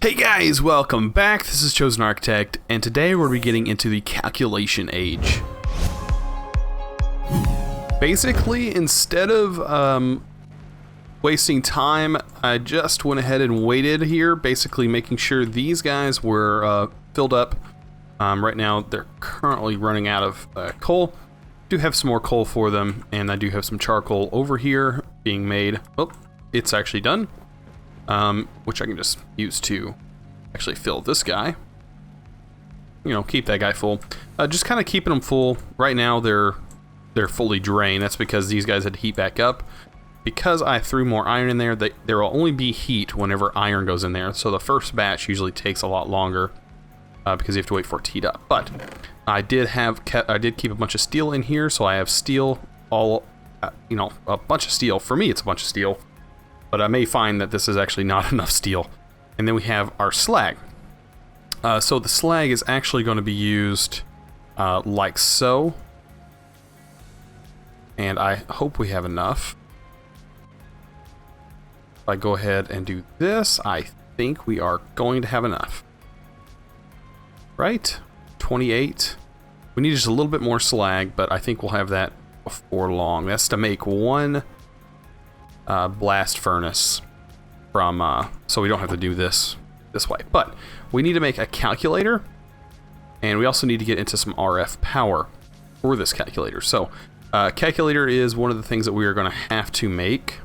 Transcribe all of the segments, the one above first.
Hey guys, welcome back. This is ChosenArchitect, and today we're getting into the calculation age. Basically, instead of wasting time, I just went ahead and waited here, basically making sure these guys were filled up. Right now, they're currently running out of coal. Do have some more coal for them, and I do have some charcoal over here being made. Oh, it's actually done. Which I can just use to actually fill this guy. You know, keep that guy full. Just kind of keeping them full. Right now, they're fully drained. That's because these guys had to heat back up. Because I threw more iron in there, there will only be heat whenever iron goes in there. So the first batch usually takes a lot longer because you have to wait for it to heat up. But I did keep a bunch of steel in here, so I have steel a bunch of steel. For me, it's a bunch of steel. But I may find that this is actually not enough steel. And then we have our slag. So the slag is actually going to be used like so. And I hope we have enough. If I go ahead and do this, I think we are going to have enough. Right? 28. We need just a little bit more slag, but I think we'll have that before long. That's to make one blast furnace from so we don't have to do this way. But we need to make a calculator, and we also need to get into some RF power for this calculator. So calculator is one of the things that we are going to have to make.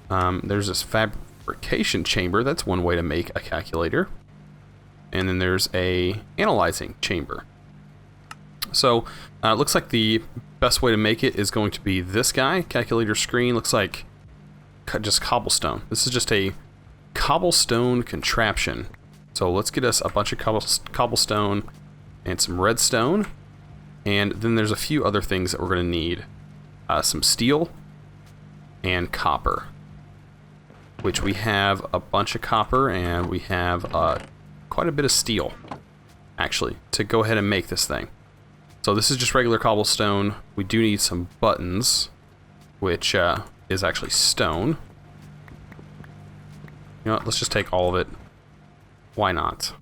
There's this fabrication chamber. That's one way to make a calculator. And then there's a analyzing chamber. So it looks like the best way to make it is going to be this guy. Calculator screen looks like just cobblestone. This is just a cobblestone contraption. So let's get us a bunch of cobblestone and some redstone. And then there's a few other things that we're going to need. Some steel and copper. Which we have a bunch of copper, and we have quite a bit of steel, actually, to go ahead and make this thing. So this is just regular cobblestone. We do need some buttons, which is actually stone. You know what, let's just take all of it. Why not?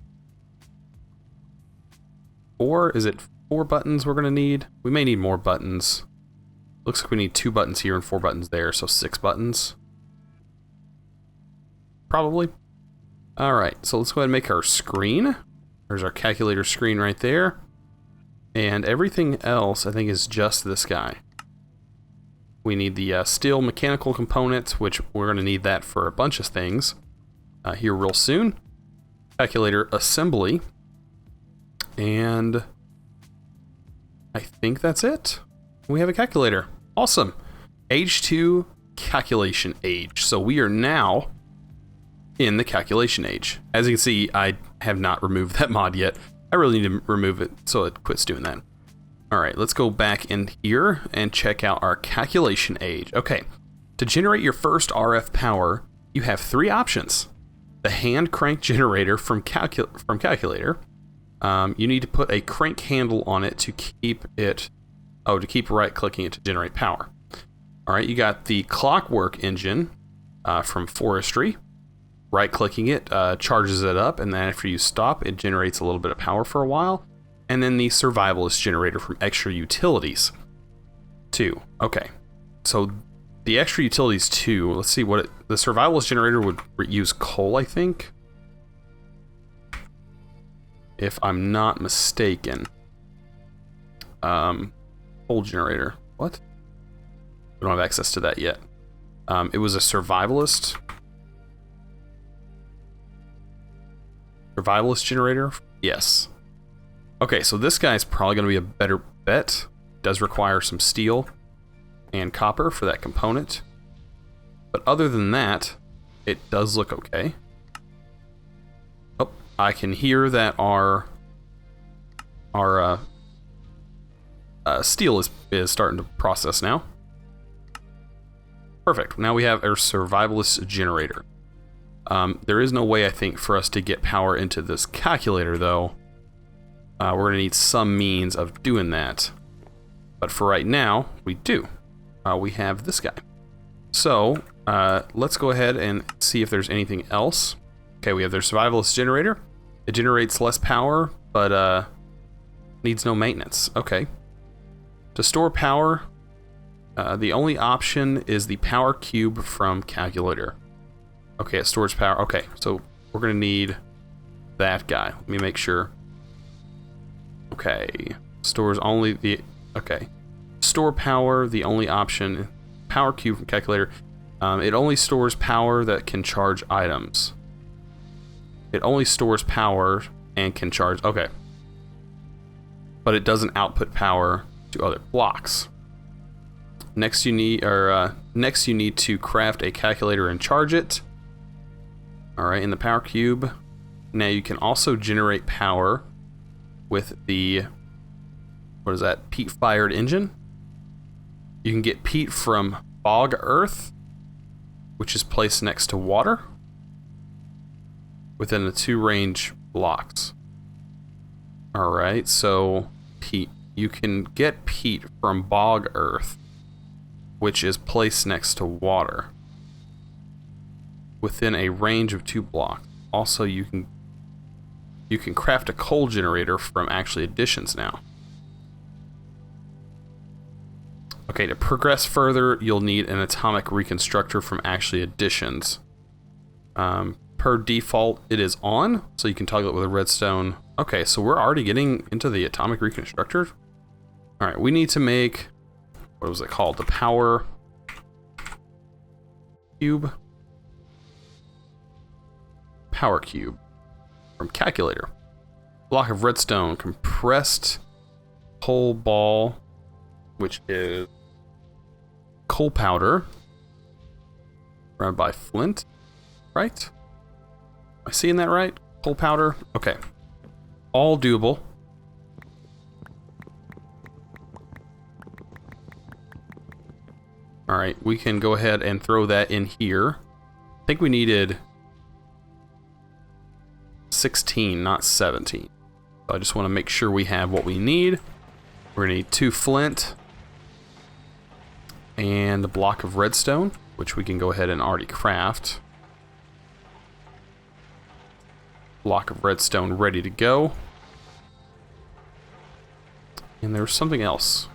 Or is it 4 buttons we're gonna need? We may need more buttons. Looks like we need 2 buttons here and 4 buttons there, so 6 buttons. Probably. Alright, so let's go ahead and make our screen. There's our calculator screen right there. And everything else, I think, is just this guy. We need the steel mechanical components, which we're going to need that for a bunch of things here real soon. Calculator assembly. And I think that's it. We have a calculator. Awesome. Age 2 calculation age. So we are now in the calculation age. As you can see, I have not removed that mod yet. I really need to remove it so it quits doing that. Alright, let's go back in here and check out our calculation age. Okay, to generate your first RF power, you have 3 options. The hand crank generator from calculator. You need to put a crank handle on it to keep it, to keep right clicking it to generate power. Alright, you got the clockwork engine from forestry. Right clicking it charges it up, and then after you stop, it generates a little bit of power for a while. And then the Survivalist Generator from Extra Utilities 2. Okay, so the Extra Utilities 2, let's see what the Survivalist Generator would use coal, I think. If I'm not mistaken. Coal generator. What? We don't have access to that yet. It was a Survivalist generator? Yes. Okay, so this guy's probably going to be a better bet. Does require some steel and copper for that component. But other than that, it does look okay. Oh, I can hear that our steel is starting to process now. Perfect. Now we have our Survivalist Generator. There is no way, I think, for us to get power into this calculator, though. We're going to need some means of doing that. But for right now, we do. We have this guy. So, let's go ahead and see if there's anything else Okay, we have their Survivalist Generator. It generates less power, but needs no maintenance. Okay. To store power, the only option is the power cube from calculator. Okay, it stores power. Okay, so we're going to need that guy. Let me make sure. Okay, stores only the... Okay. Store power, the only option. Power cube from calculator. It only stores power that can charge items. It only stores power and can charge... Okay. But it doesn't output power to other blocks. Next you need to craft a calculator and charge it. Alright, in the power cube. Now you can also generate power with the... What is that? Peat-fired engine. You can get peat from bog earth, which is placed next to water, within the 2 range blocks. Alright, so peat. You can get peat from bog earth, which is placed next to water, within a range of 2 blocks. Also, you can craft a coal generator from actually additions now. Okay, to progress further, you'll need an Atomic Reconstructor from actually additions. Per default, it is on, so you can toggle it with a redstone. Okay, so we're already getting into the Atomic Reconstructor. Alright, we need to make... What was it called? The power cube? Power cube. From calculator. Block of redstone. Compressed coal ball, which is coal powder. Surrounded by flint. Right? Am I seeing that right? Coal powder? Okay. All doable. Alright, we can go ahead and throw that in here. I think we needed 16, not 17. So I just want to make sure we have what we need. We're going to need 2 flint and a block of redstone, which we can go ahead and already craft. Block of redstone ready to go. And there's something else.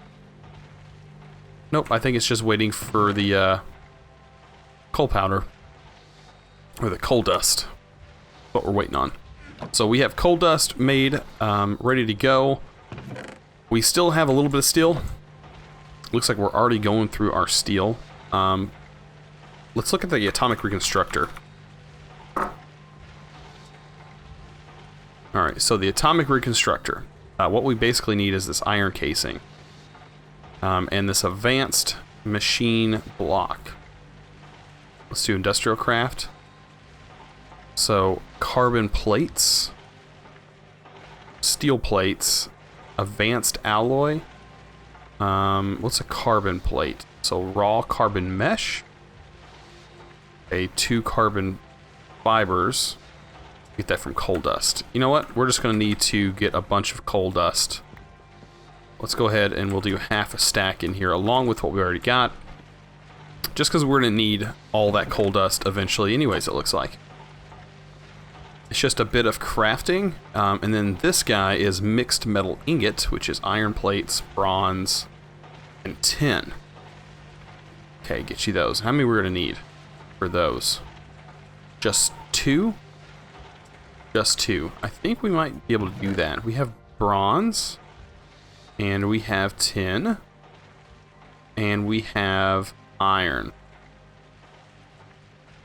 Nope, I think it's just waiting for the coal powder. Or the coal dust. What we're waiting on. So we have coal dust made, ready to go. We still have a little bit of steel. Looks like we're already going through our steel. Let's look at the Atomic Reconstructor. Alright, so the Atomic Reconstructor. What we basically need is this iron casing. And this advanced machine block. Let's do industrial craft. So, carbon plates. Steel plates. Advanced alloy. What's a carbon plate? So, raw carbon mesh. Okay, 2 carbon fibers. Get that from coal dust. You know what? We're just going to need to get a bunch of coal dust. Let's go ahead and we'll do half a stack in here along with what we already got. Just because we're going to need all that coal dust eventually anyways, it looks like. It's just a bit of crafting. And then this guy is mixed metal ingot, which is iron plates, bronze, and tin. Okay, get you those. How many we're going to need for those? Just 2? Just 2. I think we might be able to do that. We have bronze. And we have tin. And we have iron.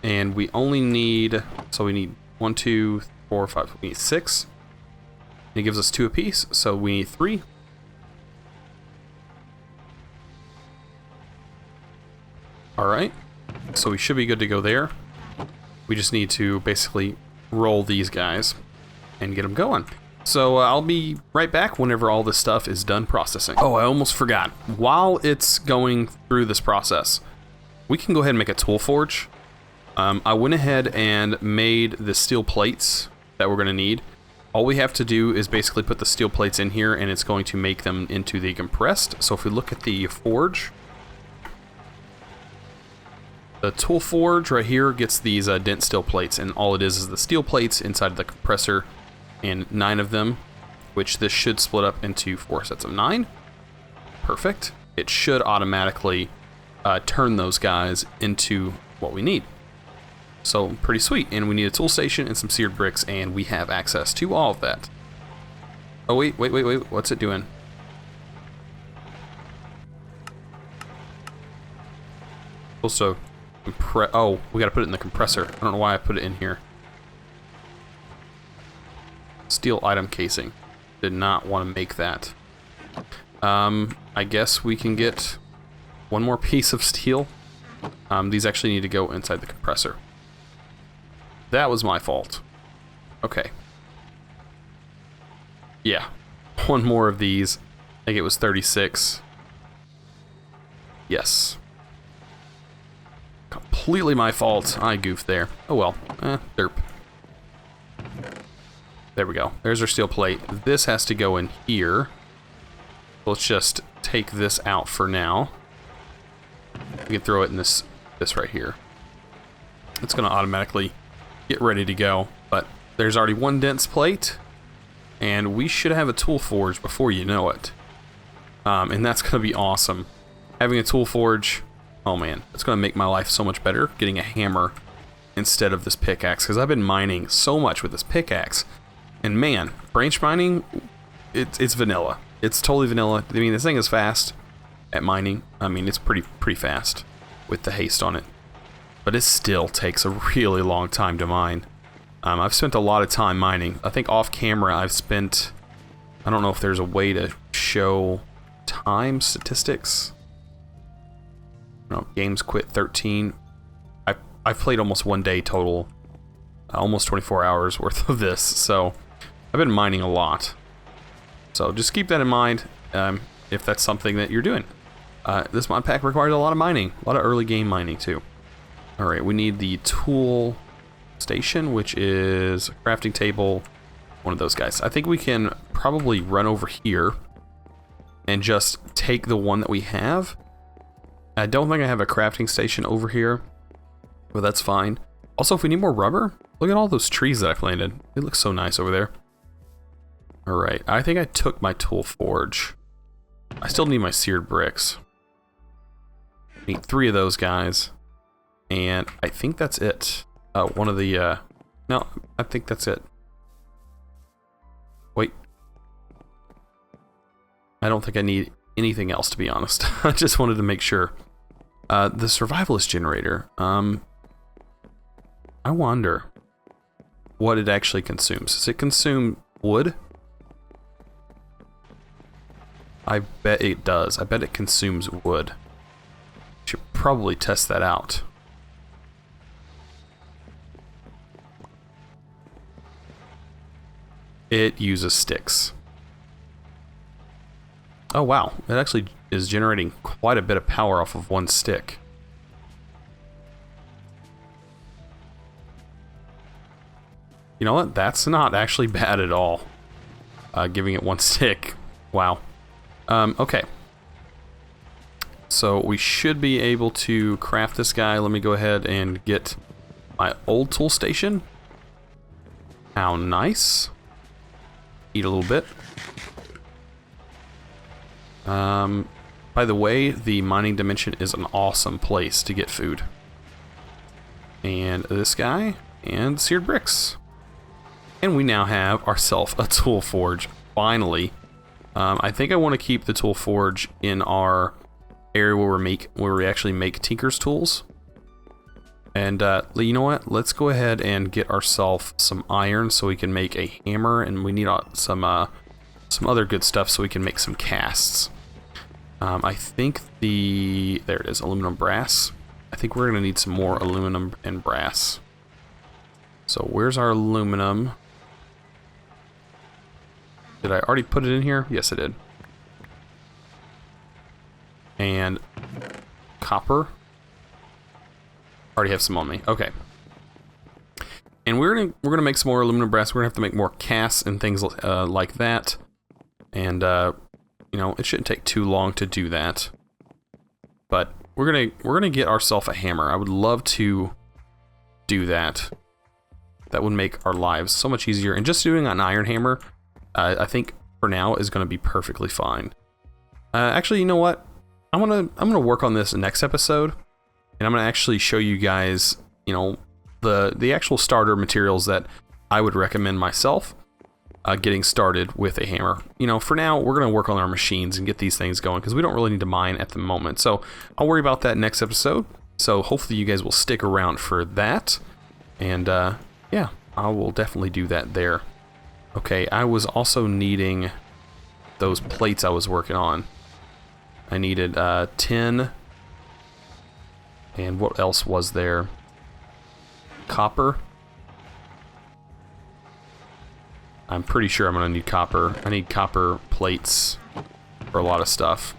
And we only need... So we need 1, 2, 4, 5. We need 6. And it gives us 2 apiece. So we need 3. Alright. So we should be good to go there. We just need to basically roll these guys and get them going. So I'll be right back whenever all this stuff is done processing. Oh, I almost forgot. While it's going through this process, we can go ahead and make a tool forge. I went ahead and made the steel plates that we're going to need. All we have to do is basically put the steel plates in here and it's going to make them into the compressed. So if we look at the forge, The tool forge right here gets these dense steel plates, and all it is the steel plates inside the compressor, and 9 of them, which this should split up into 4 sets of 9. Perfect. It should automatically turn those guys into what we need. So pretty sweet. And we need a tool station and some seared bricks, and we have access to all of that. Oh wait, what's it doing? Also, oh, we gotta put it in the compressor. I don't know why I put it in here. Steel item casing. Did not want to make that. I guess we can get one more piece of steel. These actually need to go inside the compressor. That was my fault. Okay. Yeah. One more of these. I think it was 36. Yes. Completely my fault. I goofed there. Oh well. Derp. There we go. There's our steel plate. This has to go in here. Let's just take this out for now. We can throw it in this right here. It's going to automatically get ready to go. But there's already one dense plate. And we should have a tool forge before you know it. And that's going to be awesome. Having a tool forge... Oh man, it's going to make my life so much better getting a hammer instead of this pickaxe, because I've been mining so much with this pickaxe. And man, branch mining, it's vanilla. It's totally vanilla. I mean, this thing is fast at mining. I mean, it's pretty fast with the haste on it. But it still takes a really long time to mine. I've spent a lot of time mining. I think off camera I've spent... I don't know if there's a way to show time statistics. No, games quit 13. I've played almost 1 day total, almost 24 hours worth of this, so I've been mining a lot. So just keep that in mind if that's something that you're doing. This mod pack requires a lot of mining, a lot of early game mining too. Alright, we need the tool station, which is a crafting table, one of those guys. I think we can probably run over here and just take the one that we have. I don't think I have a crafting station over here, but that's fine. Also, if we need more rubber, look at all those trees that I planted. It looks so nice over there. Alright, I think I took my tool forge. I still need my seared bricks. I need 3 of those guys. And I think that's it. One of the, no, I think that's it. Wait. I don't think I need anything else, to be honest. I just wanted to make sure. The Survivalist Generator, I wonder what it actually consumes. Does it consume wood? I bet it does. I bet it consumes wood. Should probably test that out. It uses sticks. Oh wow, it actually is generating quite a bit of power off of 1 stick. You know what? That's not actually bad at all. Giving it 1 stick. Wow. Okay. So we should be able to craft this guy. Let me go ahead and get my old tool station. How nice. Eat a little bit. By the way, the mining dimension is an awesome place to get food. And this guy, and seared bricks. And we now have ourselves a tool forge, finally. I think I want to keep the tool forge in our area where we actually make tinker's tools. And you know what? Let's go ahead and get ourselves some iron so we can make a hammer, and we need some other good stuff so we can make some casts. I think there it is, aluminum brass. I think we're gonna need some more aluminum and brass. So where's our aluminum? Did I already put it in here? Yes, I did. And copper. Already have some on me. Okay. And we're gonna make some more aluminum brass. We're gonna have to make more casts and things like that. And you know, it shouldn't take too long to do that. But we're gonna get ourselves a hammer. I would love to do that. That would make our lives so much easier. And just doing an iron hammer, I think for now is going to be perfectly fine. Actually, you know what? I'm gonna work on this next episode, and I'm gonna actually show you guys, you know, the actual starter materials that I would recommend myself getting started with a hammer. You know, for now, we're gonna work on our machines and get these things going because we don't really need to mine at the moment. So I'll worry about that next episode. So hopefully you guys will stick around for that. And yeah, I will definitely do that there. Okay, I was also needing those plates I was working on. I needed 10. And what else was there? Copper. I'm pretty sure I'm going to need copper. I need copper plates for a lot of stuff.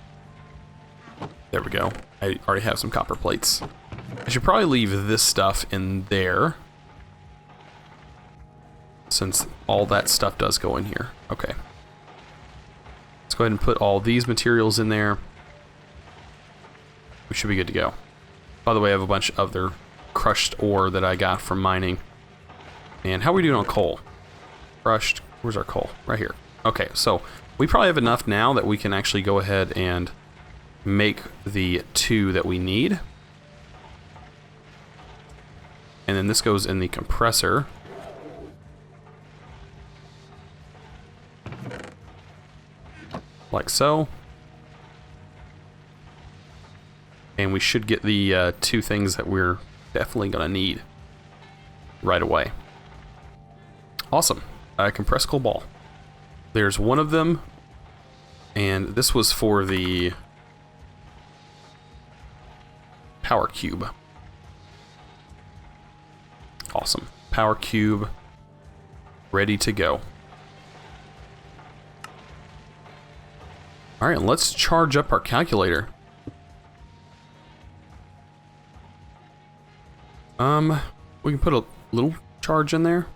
There we go. I already have some copper plates. I should probably leave this stuff in there, since all that stuff does go in here. Okay. Let's go ahead and put all these materials in there. We should be good to go. By the way, I have a bunch of other crushed ore that I got from mining. And how are we doing on coal? Crushed. Where's our coal? Right here. Okay, so we probably have enough now that we can actually go ahead and make the 2 that we need. And then this goes in the compressor. Like so. And we should get the 2 things that we're definitely going to need right away. Awesome. Compressed coal ball. There's one of them. And this was for the power cube. Awesome. Power cube. Ready to go. Alright, let's charge up our calculator. We can put a little charge in there.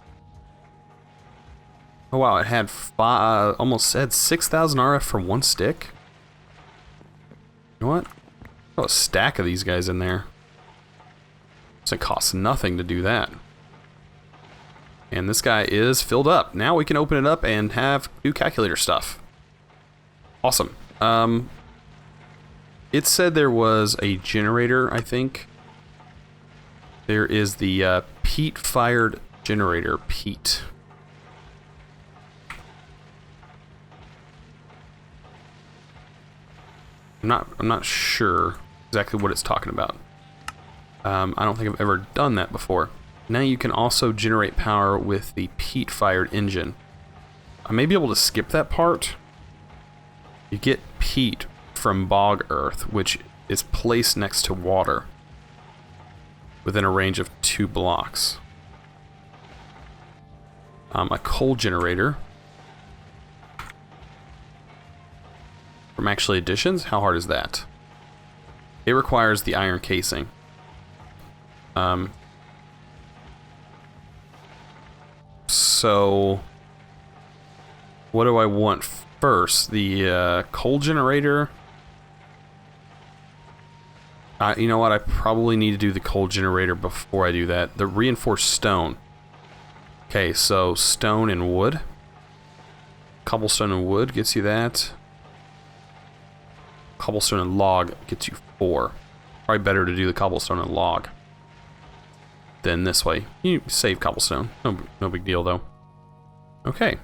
Oh wow, it had almost said 6,000 RF for one stick. You know what? Throw a stack of these guys in there. So it costs nothing to do that. And this guy is filled up. Now we can open it up and have new calculator stuff. Awesome. It said there was a generator, I think. There is the peat-fired generator. Peat. I'm not sure exactly what it's talking about. I don't think I've ever done that before. Now you can also generate power with the peat-fired engine. I may be able to skip that part. You get peat from bog earth, which is placed next to water within a range of 2 blocks. A coal generator. From actually additions? How hard is that? It requires the iron casing. So what do I want first? The coal generator? You know what? I probably need to do the coal generator before I do that. The reinforced stone. Okay, so stone and wood. Cobblestone and wood gets you that. Cobblestone and log gets you 4. Probably better to do the cobblestone and log than this way. You save cobblestone. No big deal though. Okay.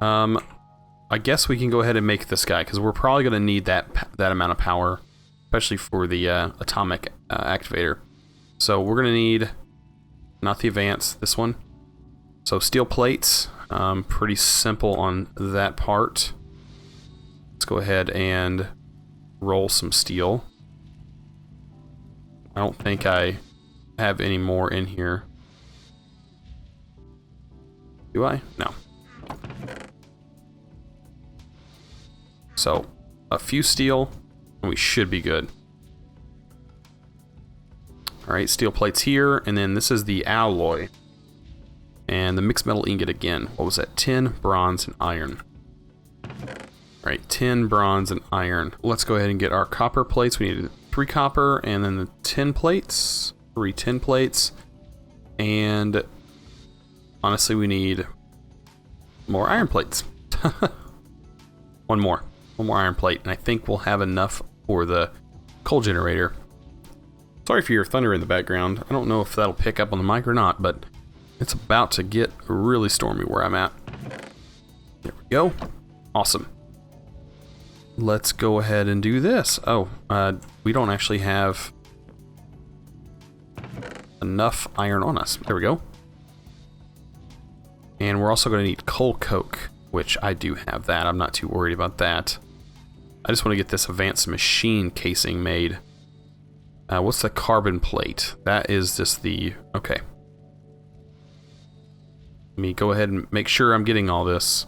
I guess we can go ahead and make this guy because we're probably going to need that amount of power, especially for the atomic activator. So we're going to need not the advanced, this one. So steel plates. Pretty simple on that part. Let's go ahead and roll some steel. I don't think I have any more in here. Do I? No. So, a few steel, and we should be good. Alright, steel plates here, and then this is the alloy. And the mixed metal ingot again. What was that? Tin, bronze, and iron. Alright, tin, bronze, and iron. Let's go ahead and get our copper plates. We need 3 copper, and then the tin plates. 3 tin plates. And honestly, we need more iron plates. One more iron plate, and I think we'll have enough for the coal generator. Sorry for your thunder in the background. I don't know if that'll pick up on the mic or not, but it's about to get really stormy where I'm at. There we go. Awesome. Let's go ahead and do this. Oh, we don't actually have enough iron on us. There we go. And we're also going to need coal coke, which I do have that. I'm not too worried about that. I just want to get this advanced machine casing made. What's the carbon plate? That is just the... Okay. Let me go ahead and make sure I'm getting all this.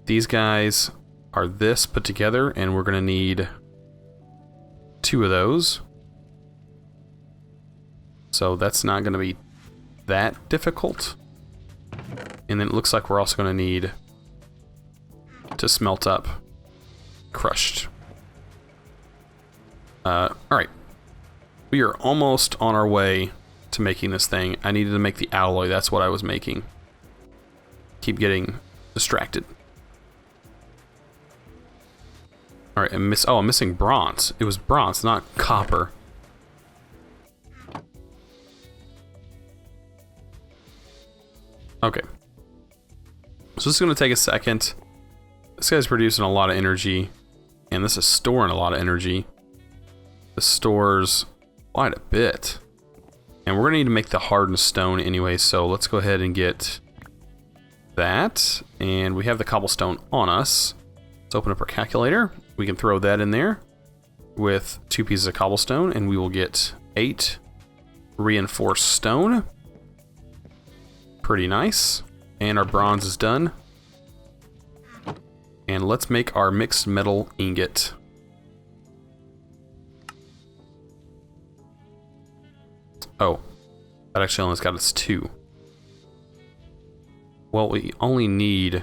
These guys are this put together, and we're going to need 2 of those. So that's not going to be that difficult. And then it looks like we're also going to need to smelt up crushed. Alright. We are almost on our way to making this thing. I needed to make the alloy. That's what I was making. Keep getting distracted. Alright, I'm missing bronze. It was bronze, not copper. Okay. So this is going to take a second. This guy's producing a lot of energy, and this is storing a lot of energy. This stores quite a bit. And we're going to need to make the hardened stone anyway, so let's go ahead and get that. And we have the cobblestone on us. Let's open up our calculator. We can throw that in there with 2 pieces of cobblestone, and we will get 8 reinforced stone. Pretty nice. And our bronze is done. And let's make our mixed metal ingot. Oh, that actually only got us 2. Well, we only need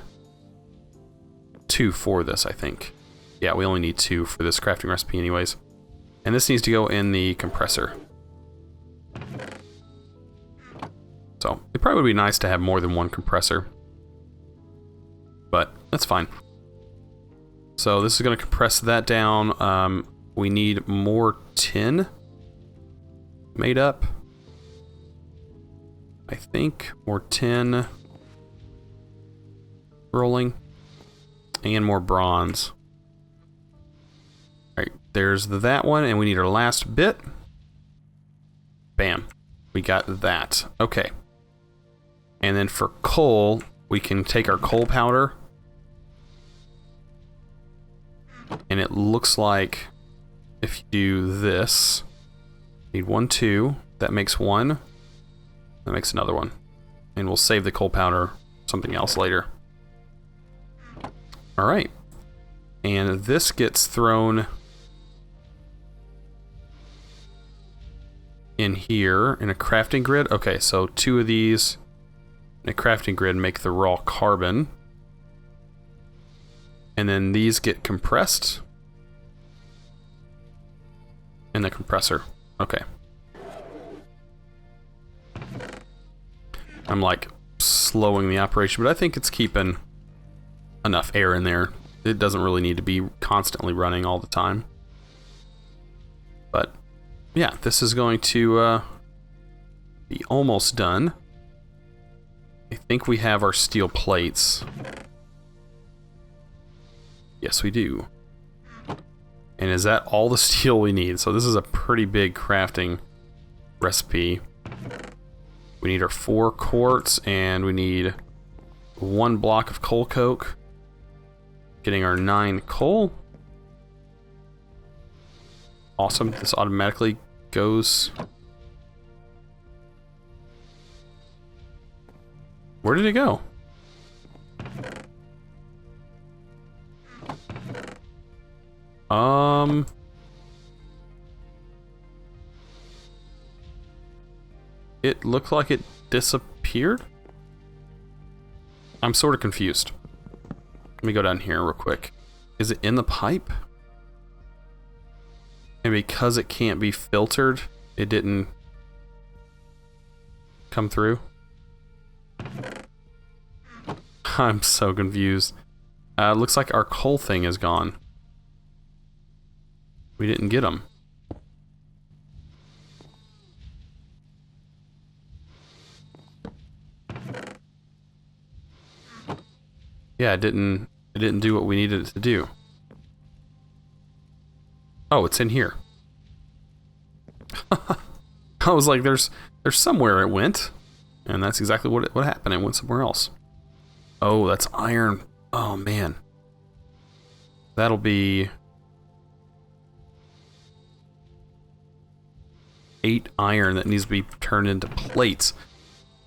2 for this, I think. Yeah, we only need 2 for this crafting recipe anyways. And this needs to go in the compressor. So, it probably would be nice to have more than 1 compressor. But, that's fine. So, this is going to compress that down. We need more tin made up. I think more tin rolling. And more bronze. Alright, there's that one, and we need our last bit. Bam. We got that. Okay. And then for coal, we can take our coal powder. And it looks like if you do this, need 1, 2. That makes 1. That makes another one. And we'll save the coal powder something else later. Alright. And this gets thrown in here in a crafting grid. Okay, so 2 of these in a crafting grid make the raw carbon. And then these get compressed in the compressor. Okay. I'm like slowing the operation, but I think it's keeping enough air in there. It doesn't really need to be constantly running all the time. But yeah, this is going to be almost done. I think we have our steel plates. Yes, we do. And is that all the steel we need? So this is a pretty big crafting recipe. We need our 4 quartz, and we need 1 block of coal coke. Getting our 9 coal. Awesome. This automatically goes... Where did it go? It looked like it disappeared? I'm sort of confused. Let me go down here real quick. Is it in the pipe? And because it can't be filtered, it didn't come through? I'm so confused. Looks like our coal thing is gone. We didn't get them. Yeah, it didn't do what we needed it to do. Oh, it's in here. I was like, there's somewhere it went, and that's exactly what happened. It went somewhere else. Oh, that's iron. Oh man, that'll be 8 iron that needs to be turned into plates.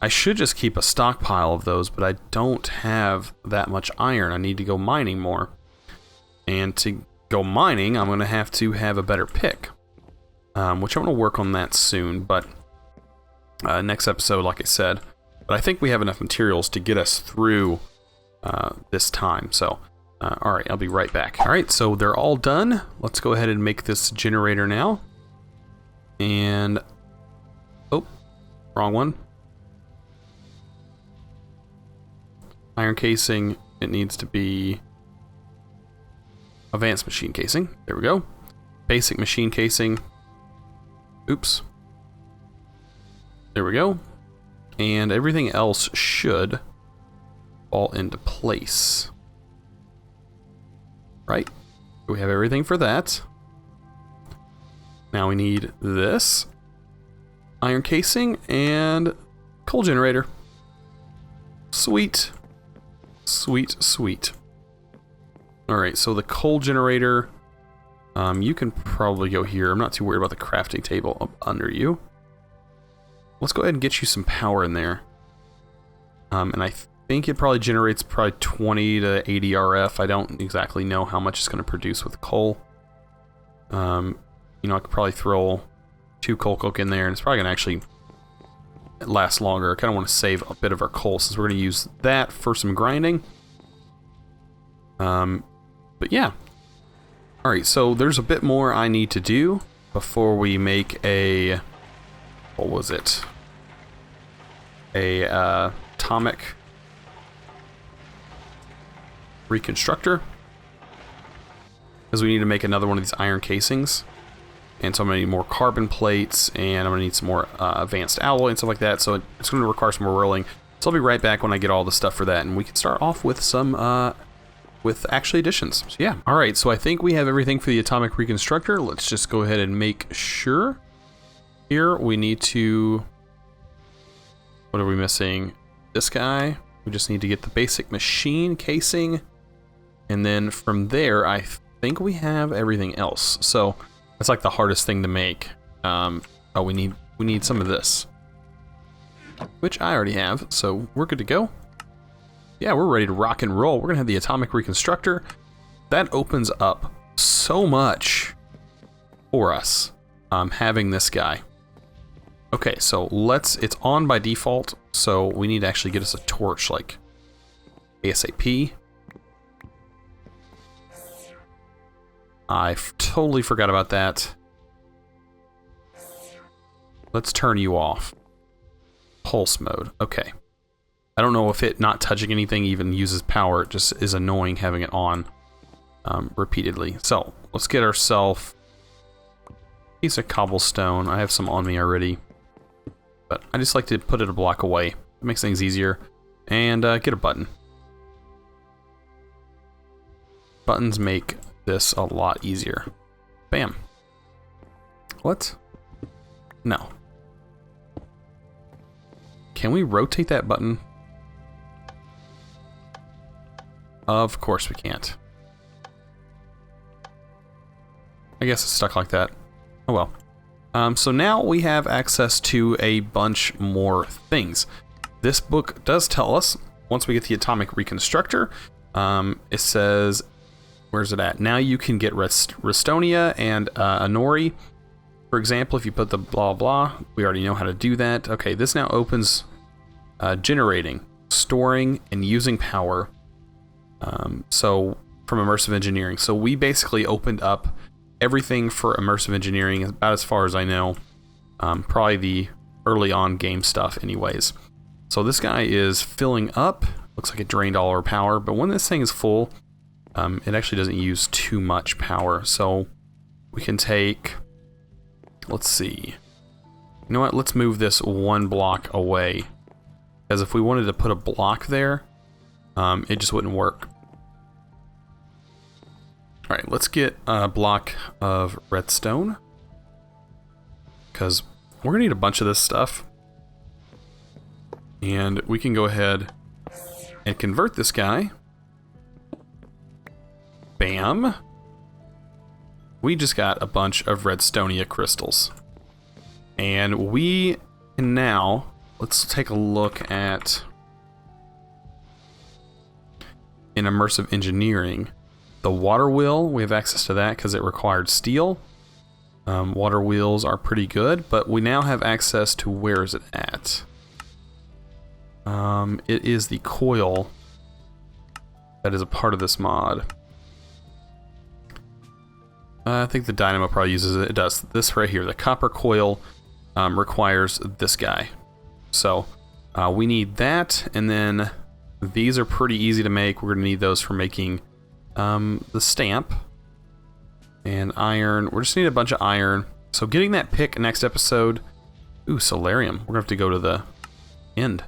I should just keep a stockpile of those, but I don't have that much iron. I need to go mining more. And to go mining, I'm going to have a better pick. Which I'm going to work on that soon, but next episode, like I said. But I think we have enough materials to get us through this time. So, alright, I'll be right back. Alright, so they're all done. Let's go ahead and make this generator now. And... oh, wrong one. Iron casing, it needs to be advanced machine casing. There we go. Basic machine casing. Oops. There we go. And everything else should fall into place. Right? We have everything for that. Now we need this. Iron casing and coal generator. Sweet. Sweet, sweet. Alright, so the coal generator, you can probably go here. I'm not too worried about the crafting table up under you. Let's go ahead and get you some power in there. And I think it probably generates 20 to 80 RF. I don't exactly know how much it's going to produce with coal. You know, I could probably throw 2 coal coke in there, and it's probably going to actually last longer. I kind of want to save a bit of our coal since we're going to use that for some grinding. But yeah. Alright, so there's a bit more I need to do before we make a... what was it? A Atomic Reconstructor. Because we need to make another one of these iron casings. And so I'm going to need more carbon plates, and I'm going to need some more advanced alloy and stuff like that. So it's going to require some more rolling. So I'll be right back when I get all the stuff for that, and we can start off with some, with actually additions. So yeah. Alright, so I think we have everything for the Atomic Reconstructor. Let's just go ahead and make sure. Here, we need to... what are we missing? This guy. We just need to get the basic machine casing. And then from there, I think we have everything else. So... that's like the hardest thing to make. Oh, we need some of this, which I already have, so we're good to go. Yeah, we're ready to rock and roll. We're gonna have the Atomic Reconstructor. That opens up so much for us, having this guy. Okay, so it's on by default, so we need to actually get us a torch, like ASAP. I totally forgot about that. Let's turn you off. Pulse mode. Okay. I don't know if it not touching anything even uses power. It just is annoying having it on repeatedly. So, let's get ourselves a piece of cobblestone. I have some on me already. But I just like to put it a block away. It makes things easier. And get a button. Buttons make this a lot easier. Bam. What? No. Can we rotate that button? Of course we can't. I guess it's stuck like that. Oh well. So now we have access to a bunch more things. This book does tell us, once we get the Atomic Reconstructor, it says... where's it at? Now you can get Restonia and Anori. For example, if you put the blah blah, we already know how to do that. Okay, this now opens generating, storing, and using power. So from Immersive Engineering. So we basically opened up everything for Immersive Engineering, about as far as I know. Probably the early on game stuff anyways. So this guy is filling up. Looks like it drained all our power, but when this thing is full, it actually doesn't use too much power. So we can take, let's see. You know what? Let's move this one block away. Because if we wanted to put a block there, it just wouldn't work. Alright, let's get a block of redstone. Because we're going to need a bunch of this stuff. And we can go ahead and convert this guy. Bam. We just got a bunch of redstonia crystals. And we can now, let's take a look at, in Immersive Engineering, the water wheel. We have access to that because it required steel. Water wheels are pretty good, but we now have access to, where is it at? It is the coil that is a part of this mod. I think the dynamo probably uses it. It does. This right here, the copper coil, requires this guy. So we need that, and then these are pretty easy to make. We're going to need those for making the stamp. And iron. We're just need a bunch of iron. So getting that pick next episode. Ooh, solarium. We're going to have to go to the end.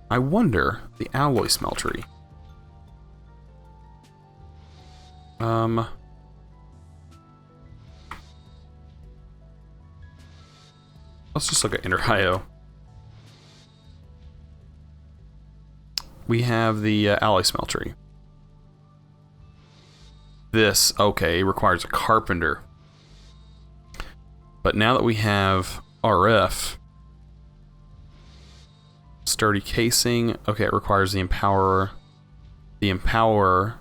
I wonder, the alloy smeltery. Let's just look at Ender.io. We have the alloy smeltery. This, okay, requires a carpenter. But now that we have RF, sturdy casing, okay, it requires the empowerer. The empowerer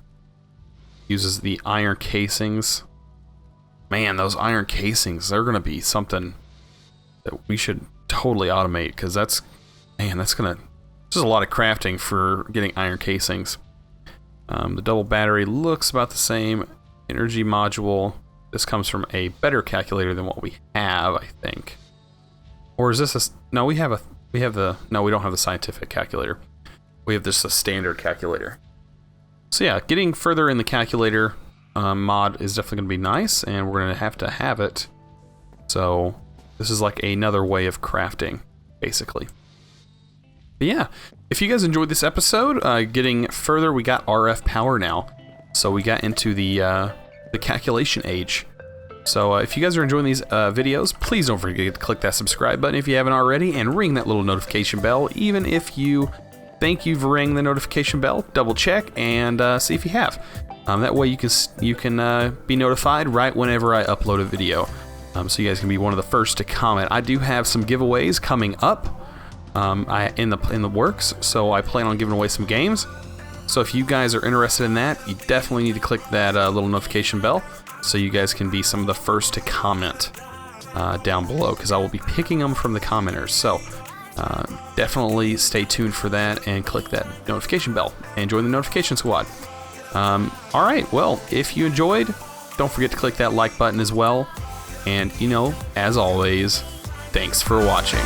uses the iron casings. Man, those iron casings, they're going to be something that we should totally automate, because that's, man, that's going to, this is a lot of crafting for getting iron casings. The double battery looks about the same. Energy module. This comes from a better calculator than what we have, I think. Or is this a... No, we have the... No, we don't have the scientific calculator. We have just a standard calculator. So yeah, getting further in the calculator mod is definitely going to be nice, and we're going to have it. So this is like another way of crafting, basically. But yeah, if you guys enjoyed this episode, getting further, we got RF power now. So we got into the calculation age. So if you guys are enjoying these videos, please don't forget to click that subscribe button if you haven't already, and ring that little notification bell. Even if you think you've rang the notification bell, double check and see if you have. That way you can be notified right whenever I upload a video. So you guys can be one of the first to comment. I do have some giveaways coming up. In the works, so I plan on giving away some games. So if you guys are interested in that, you definitely need to click that little notification bell, so you guys can be some of the first to comment down below, because I will be picking them from the commenters. So definitely stay tuned for that and click that notification bell and join the notification squad. All right, well, if you enjoyed, don't forget to click that like button as well. And you know, as always, thanks for watching.